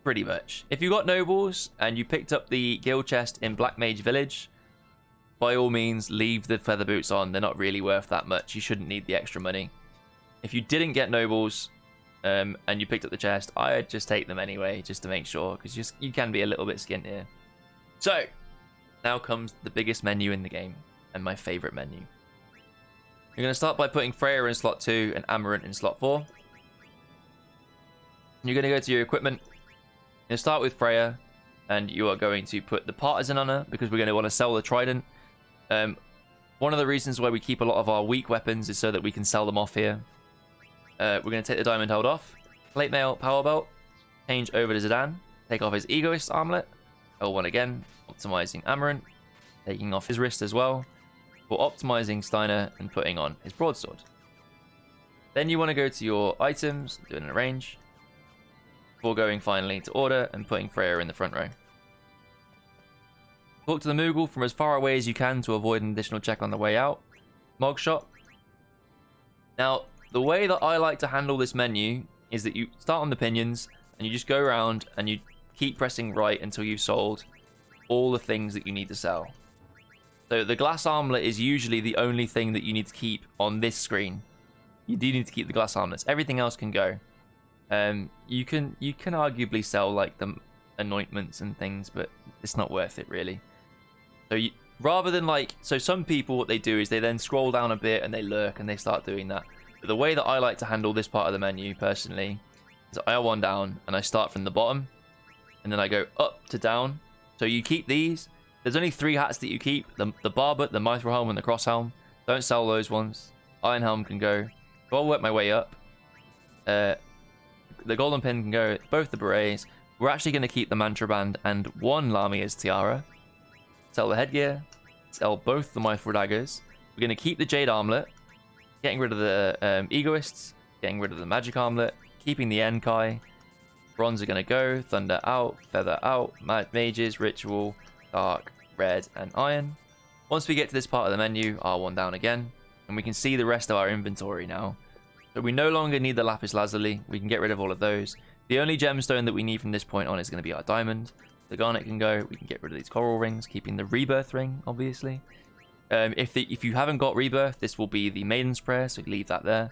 Pretty much. If you got nobles and you picked up the guild chest in Black Mage Village, by all means, leave the feather boots on. They're not really worth that much. You shouldn't need the extra money. If you didn't get nobles and you picked up the chest, I'd just take them anyway, just to make sure, because you can be a little bit skint here. So, now comes the biggest menu in the game, and my favorite menu. You're going to start by putting Freya in slot 2 and Amarant in slot 4. You're going to go to your equipment. You're going to start with Freya, and you are going to put the partisan on her, because we're going to want to sell the trident. One of the reasons why we keep a lot of our weak weapons is so that we can sell them off here. We're going to take the diamond hold off. Plate mail power belt. Change over to Zidane. Take off his egoist armlet. L1 again. Optimizing Amarant. Taking off his wrist as well. For optimizing Steiner and putting on his broadsword. Then you want to go to your items, do an arrange. Before going finally to order and putting Freya in the front row. Talk to the Moogle from as far away as you can to avoid an additional check on the way out. Mog shot. Now, the way that I like to handle this menu is that you start on the pinions and you just go around and you keep pressing right until you've sold all the things that you need to sell. So the glass armlet is usually the only thing that you need to keep on this screen. You do need to keep the glass armlets. Everything else can go. You can arguably sell like the anointments and things, but it's not worth it really. So rather than so some people, what they do is they then scroll down a bit and they lurk and they start doing that. But the way that I like to handle this part of the menu personally is I L1 down and I start from the bottom and then I go up to down. So you keep these. There's only 3 hats that you keep: the barber, the mithril helm, and the cross helm. Don't sell those ones. Iron helm can go. So I'll work my way up. The golden pin can go. Both the berets. We're actually going to keep the mantra band and 1 Lamia's tiara. Sell the headgear. Sell both the mithril daggers. We're going to keep the jade armlet. Getting rid of the egoists. Getting rid of the magic armlet. Keeping the Enkai. Bronze are going to go. Thunder out. Feather out. Mages. Ritual. Dark. Red. And iron. Once we get to this part of the menu, R1 down again. And we can see the rest of our inventory now. So we no longer need the lapis lazuli. We can get rid of all of those. The only gemstone that we need from this point on is going to be our diamond. The garnet can go. We can get rid of these coral rings, keeping the rebirth ring, obviously. If you haven't got rebirth, this will be the maiden's prayer, so leave that there.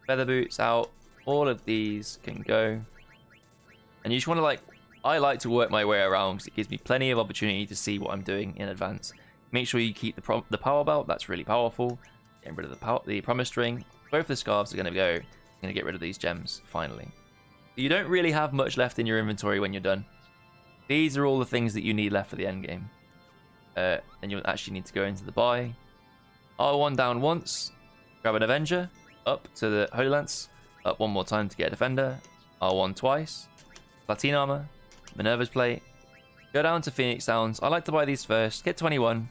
Feather boots out. All of these can go. And you just want to I like to work my way around because it gives me plenty of opportunity to see what I'm doing in advance. Make sure you keep the power belt. That's really powerful. Getting rid of the promised ring. Both the scarves are going to go. I'm going to get rid of these gems, finally. You don't really have much left in your inventory when you're done. These are all the things that you need left for the end game. Then you'll actually need to go into the buy. R1 down once. Grab an Avenger. Up to the Holy Lance. Up one more time to get a Defender. R1 twice. Platin Armor. Minerva's Plate. Go down to Phoenix Downs. I like to buy these first. Get 21.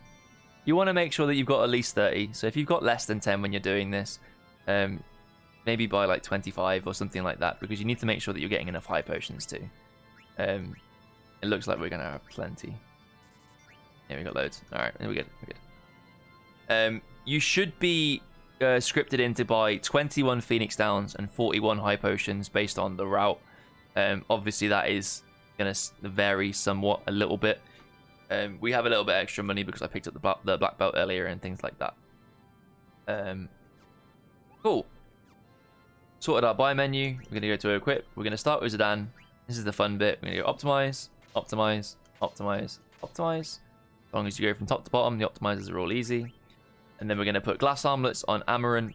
You want to make sure that you've got at least 30. So if you've got less than 10 when you're doing this, maybe buy 25 or something like that, because you need to make sure that you're getting enough high potions too. It looks like we're going to have plenty. Yeah, we got loads. All right, we're good. We're good. You should be scripted in to buy 21 Phoenix Downs and 41 high potions based on the route. Obviously, that is going to vary somewhat a little bit. We have a little bit extra money because I picked up the black belt earlier and things like that. Cool. Sorted our buy menu. We're going to go to equip. We're going to start with Zidane. This is the fun bit. We're going to go optimize, optimize, optimize, optimize. As long as you go from top to bottom, the optimizers are all easy. And then we're going to put glass armlets on Amarant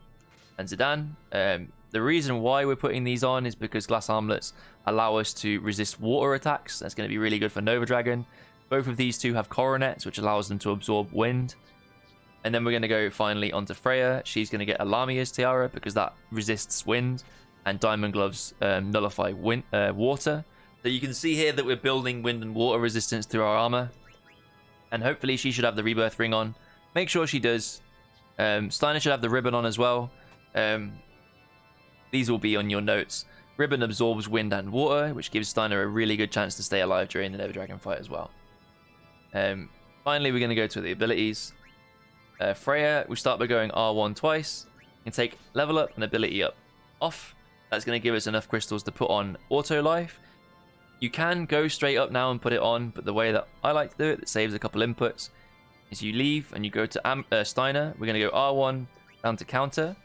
and Zidane. The reason why we're putting these on is because glass armlets allow us to resist water attacks. That's going to be really good for Nova Dragon. Both of these two have coronets, which allows them to absorb wind. And then we're going to go finally onto Freya. She's going to get a Lamia's tiara because that resists wind. And diamond gloves nullify water. So you can see here that we're building wind and water resistance through our armor. And hopefully she should have the rebirth ring on. Make sure she does. Steiner should have the ribbon on as well. These will be on your notes. Ribbon absorbs wind and water, which gives Steiner a really good chance to stay alive during the Nova Dragon fight as well. Finally, we're going to go to the abilities. Freya, we start by going R1 twice. You can take level up and ability up off. That's going to give us enough crystals to put on auto life. You can go straight up now and put it on, but the way that I like to do it, that saves a couple inputs, is you leave and you go to Steiner. We're going to go R1 down to counter,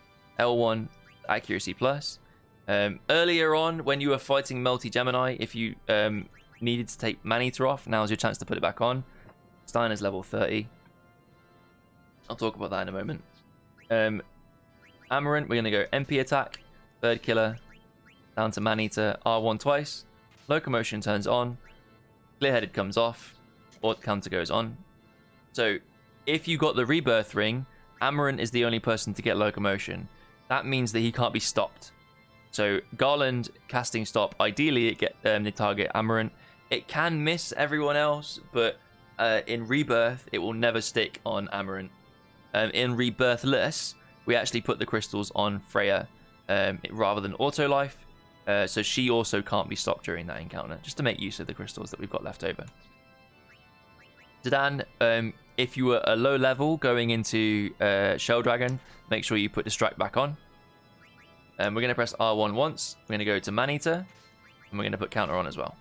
L1 accuracy plus. Earlier on, when you were fighting Melty Gemini, if you needed to take Maneater off, now's your chance to put it back on. Steiner's level 30. I'll talk about that in a moment. Amarant, we're going to go MP attack, third killer, down to Maneater, R1 twice. Locomotion turns on, clear-headed comes off, or counter goes on. So if you got the rebirth ring, Amarant is the only person to get locomotion. That means that he can't be stopped. So Garland casting stop, ideally they target Amarant. It can miss everyone else, but in rebirth it will never stick on Amarant. In rebirthless, we actually put the crystals on Freya rather than auto life. So she also can't be stopped during that encounter, just to make use of the crystals that we've got left over. Zidane, if you were a low level going into Shell Dragon, make sure you put Distract back on. We're going to press R1 once. We're going to go to Maneater, and we're going to put Counter on as well.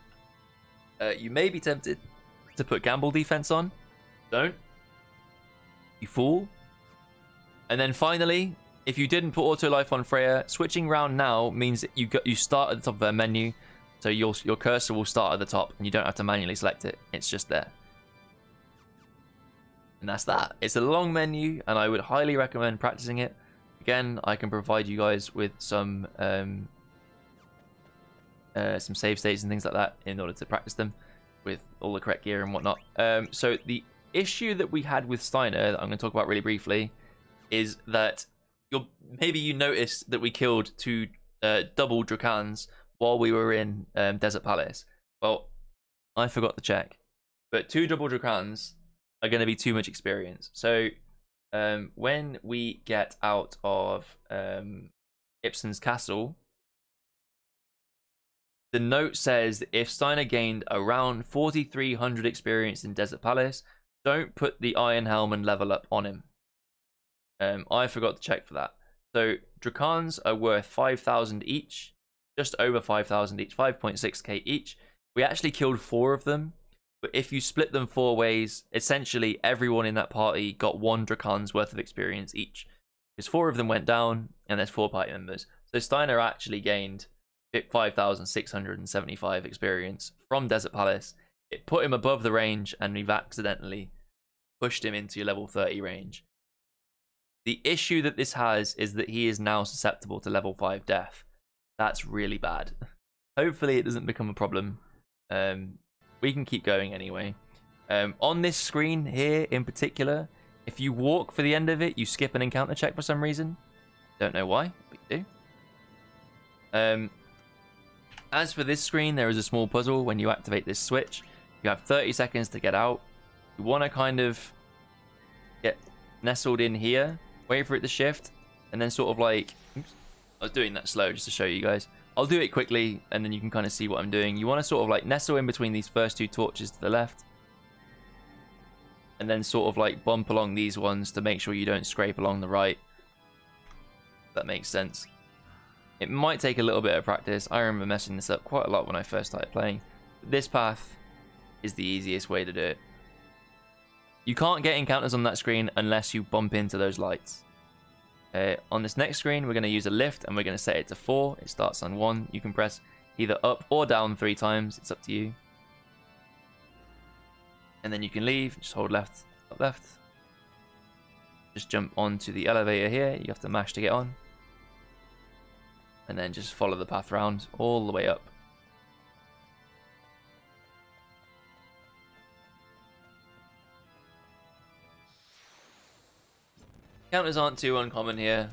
You may be tempted to put Gamble Defense on. Don't. You fool. And then finally, if you didn't put Auto Life on Freya, switching round now means that you start at the top of their menu, so your cursor will start at the top, and you don't have to manually select it. It's just there. And that's that. It's a long menu, and I would highly recommend practicing it. Again, I can provide you guys with some save states and things like that in order to practice them with all the correct gear and whatnot. So the issue that we had with Steiner, that I'm going to talk about really briefly, is that maybe you noticed that we killed 2 double Drakans while we were in Desert Palace. Well, I forgot to check, but 2 double Drakans are going to be too much experience. So when we get out of Ibsen's castle, the note says that if Steiner gained around 4,300 experience in Desert Palace, don't put the Iron Helm and level up on him. I forgot to check for that. So Drakans are worth 5,000 each, just over 5,000 each, 5.6k each. We actually killed 4 of them, but if you split them 4 ways, essentially everyone in that party got 1 Drakan's worth of experience each, because 4 of them went down, and there's 4 party members. So Steiner actually gained 5,675 experience from Desert Palace. It put him above the range, and we've accidentally pushed him into level 30 range. The issue that this has is that he is now susceptible to level 5 death. That's really bad. Hopefully it doesn't become a problem. We can keep going anyway. On this screen here in particular, if you walk for the end of it, you skip an encounter check for some reason. Don't know why, but you do. As for this screen, there is a small puzzle when you activate this switch. You have 30 seconds to get out. You want to kind of get nestled in here, wait for it to shift, and then sort of like... Oops, I was doing that slow just to show you guys. I'll do it quickly, and then you can kind of see what I'm doing. You want to sort of like nestle in between these first 2 torches to the left, and then sort of like bump along these ones to make sure you don't scrape along the right. If that makes sense. It might take a little bit of practice. I remember messing this up quite a lot when I first started playing. But this path is the easiest way to do it. You can't get encounters on that screen unless you bump into those lights. On this next screen, we're going to use a lift, and we're going to set it to 4. It starts on 1. You can press either up or down 3 times. It's up to you. And then you can leave. Just hold left, up left. Just jump onto the elevator here. You have to mash to get on. And then just follow the path round all the way up. Counters aren't too uncommon here.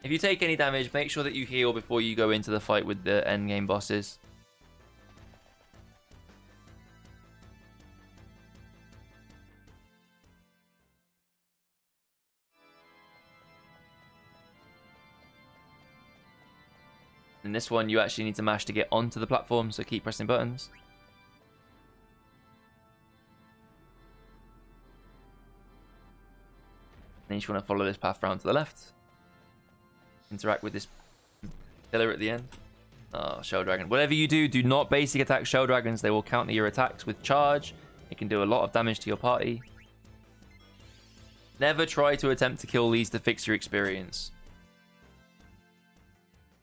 If you take any damage, make sure that you heal before you go into the fight with the endgame bosses. In this one, you actually need to mash to get onto the platform, so keep pressing buttons. Then you just want to follow this path round to the left. interact with this killer at the end. Oh, Shell Dragon. Whatever you do, do not basic attack Shell Dragons. They will counter your attacks with charge. It can do a lot of damage to your party. Never try to attempt to kill these to fix your experience.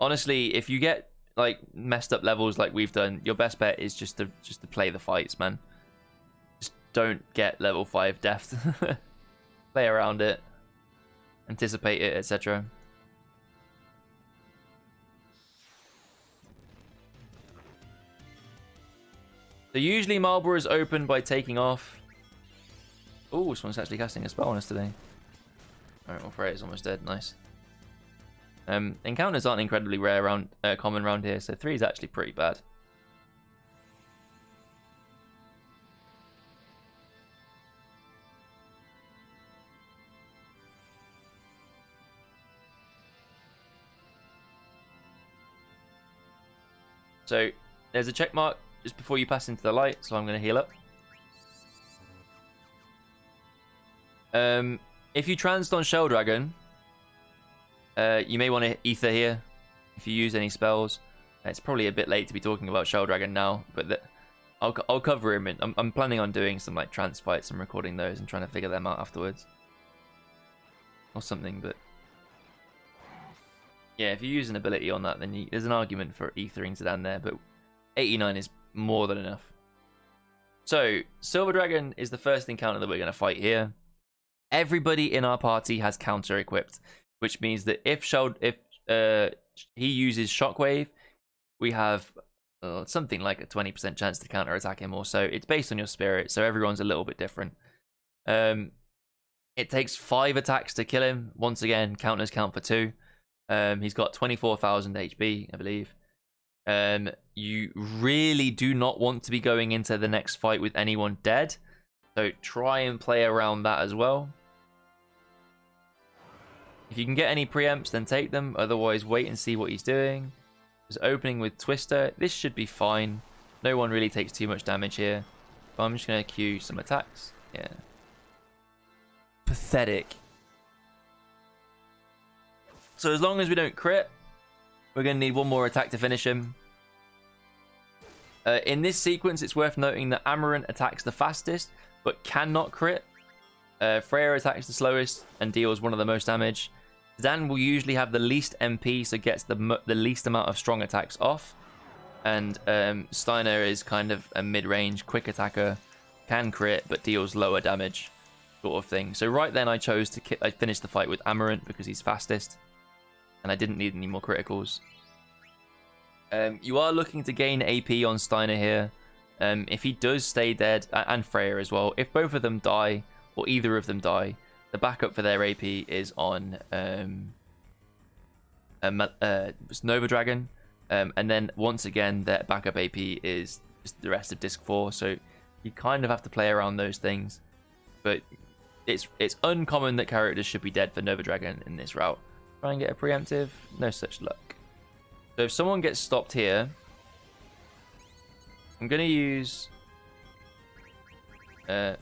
Honestly, if you get like messed up levels like we've done, your best bet is just to play the fights, man. Just don't get level 5 deft. Play around it, anticipate it, etc. So usually Marlborough is opened by taking off. Oh, someone's actually casting a spell on us today. Alright, well, Freya's almost dead. Nice. Encounters aren't incredibly rare around common around here, so 3 is actually pretty bad. So there's a check mark just before you pass into the light, so I'm going to heal up. If you transed on Shell Dragon, you may want to ether here if you use any spells. It's probably a bit late to be talking about Shell Dragon now, but I'll cover him. I'm planning on doing some like trance fights and recording those and trying to figure them out afterwards, or something. But yeah, if you use an ability on that, then there's an argument for ethering Zidane there, but 89 is more than enough. So Silver Dragon is the first encounter that we're going to fight here. Everybody in our party has counter equipped, which means that if he uses Shockwave, we have something like a 20% chance to counter attack him or so. It's based on your spirit, so everyone's a little bit different. It takes 5 attacks to kill him. Once again, counters count for 2. He's got 24,000 HP, I believe. You really do not want to be going into the next fight with anyone dead, so try and play around that as well. If you can get any preempts, then take them. Otherwise, wait and see what he's doing. He's opening with Twister. This should be fine. No one really takes too much damage here. But I'm just going to queue some attacks. Yeah. Pathetic. So as long as we don't crit, we're going to need one more attack to finish him. In this sequence, it's worth noting that Amarant attacks the fastest, but cannot crit. Freya attacks the slowest and deals one of the most damage. Zidane will usually have the least MP, so gets the least amount of strong attacks off. And Steiner is kind of a mid-range quick attacker, can crit, but deals lower damage, sort of thing. So right then I chose to finish the fight with Amarant because he's fastest, and I didn't need any more criticals. You are looking to gain AP on Steiner here. If he does stay dead, and Freya as well, if both of them die, or either of them die, the backup for their AP is on Nova Dragon. And then once again, their backup AP is just the rest of Disc 4. So you kind of have to play around those things. But it's uncommon that characters should be dead for Nova Dragon in this route. Try and get a preemptive. No such luck. So if someone gets stopped here, I'm going to use a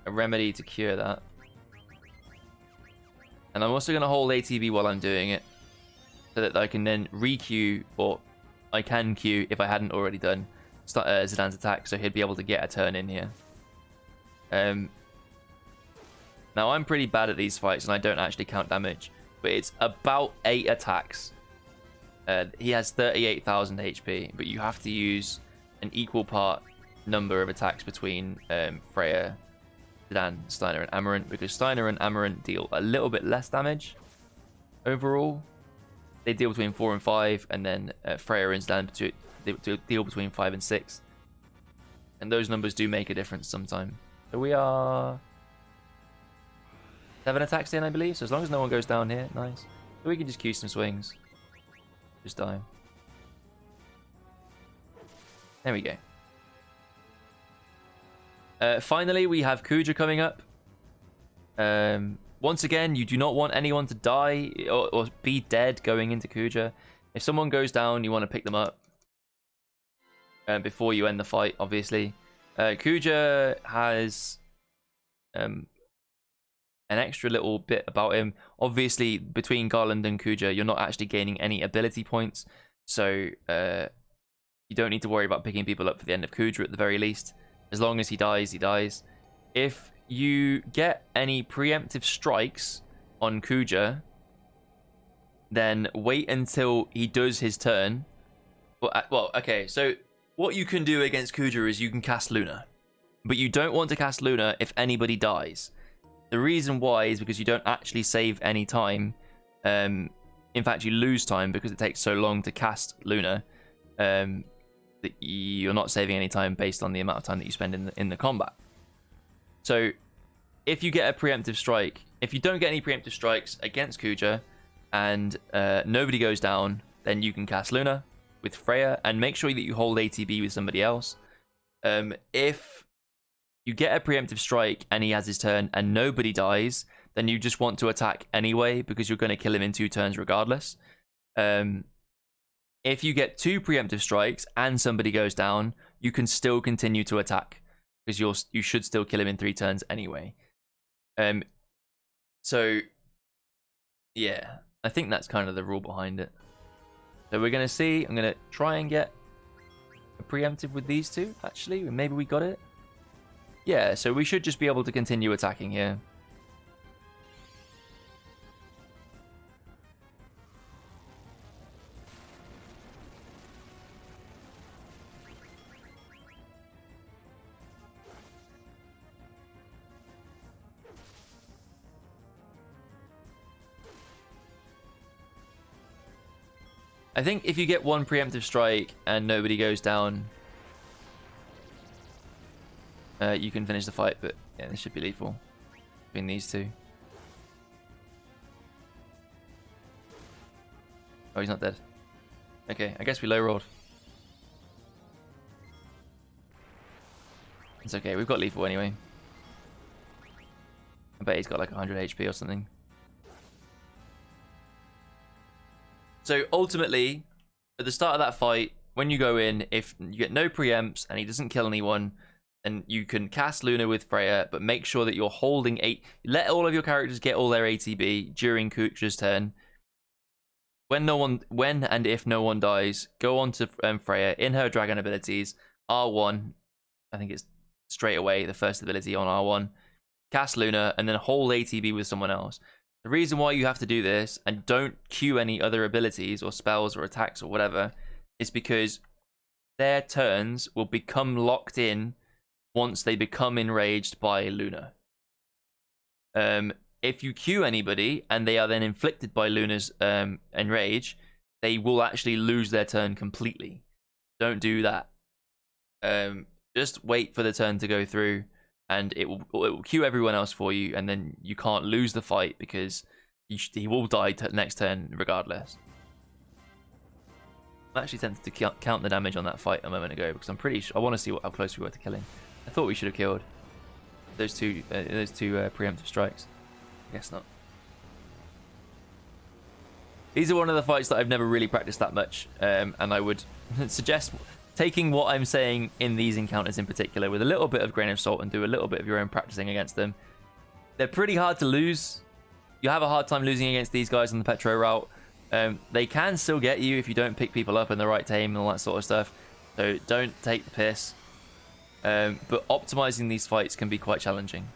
remedy to cure that. And I'm also going to hold ATB while I'm doing it, so that I can then re-queue, or I can queue if I hadn't already done Zidane's attack, so he'd be able to get a turn in here. Now I'm pretty bad at these fights and I don't actually count damage, but it's about 8 attacks. He has 38,000 HP, but you have to use an equal part number of attacks between Freya, Zidane, Steiner, and Amarant, because Steiner and Amarant deal a little bit less damage overall. They deal between 4 and 5, and then Freya and Zidane deal between 5 and 6. And those numbers do make a difference sometimes. So we are 7 attacks in, I believe. So as long as no one goes down here, nice. So we can just queue some swings. Just die. There we go. Finally, we have Kuja coming up. Once again, you do not want anyone to die or be dead going into Kuja. If someone goes down, you want to pick them up before you end the fight, obviously. Kuja has an extra little bit about him. Obviously, between Garland and Kuja, you're not actually gaining any ability points, so you don't need to worry about picking people up for the end of Kuja at the very least. As long as he dies, he dies. If you get any preemptive strikes on Kuja, then wait until he does his turn. Well, okay, so what you can do against Kuja is you can cast Luna. But you don't want to cast Luna if anybody dies. The reason why is because you don't actually save any time. In fact, you lose time because it takes so long to cast Luna. That you're not saving any time based on the amount of time that you spend in the combat. So, if you get a preemptive strike, if you don't get any preemptive strikes against Kuja, and nobody goes down, then you can cast Luna with Freya, and make sure that you hold ATB with somebody else. If you get a preemptive strike and he has his turn and nobody dies, then you just want to attack anyway because you're going to kill him in 2 turns regardless. If you get 2 preemptive strikes and somebody goes down, you can still continue to attack because you should still kill him in 3 turns anyway. So yeah, I think that's kind of the rule behind it. So we're going to see. I'm going to try and get a preemptive with these 2, actually. Maybe we got it. Yeah, so we should just be able to continue attacking here. I think if you get 1 preemptive strike and nobody goes down, you can finish the fight, but yeah, this should be lethal between these 2. Oh, he's not dead. Okay, I guess we low rolled. It's okay, we've got lethal anyway. I bet he's got like 100 HP or something. So ultimately, at the start of that fight, when you go in, if you get no preempts and he doesn't kill anyone, then you can cast Luna with Freya, but make sure that you're holding 8. Let all of your characters get all their ATB during Kuja's turn. When and if no one dies, go on to Freya in her dragon abilities. R1, I think it's straight away the first ability on R1. Cast Luna and then hold ATB with someone else. The reason why you have to do this and don't queue any other abilities or spells or attacks or whatever is because their turns will become locked in once they become enraged by Luna. If you queue anybody and they are then inflicted by Luna's enrage, they will actually lose their turn completely. Don't do that. Just wait for the turn to go through, and it will queue everyone else for you, and then you can't lose the fight because he will die next turn regardless. I'm actually tempted to count the damage on that fight a moment ago because I'm pretty sure I want to see how close we were to killing. I thought we should have killed those two preemptive strikes. I guess not. These are one of the fights that I've never really practiced that much, and I would suggest taking what I'm saying in these encounters in particular with a little bit of grain of salt and do a little bit of your own practicing against them. They're pretty hard to lose. You have a hard time losing against these guys on the Petro route. They can still get you if you don't pick people up in the right time and all that sort of stuff. So don't take the piss. But optimizing these fights can be quite challenging.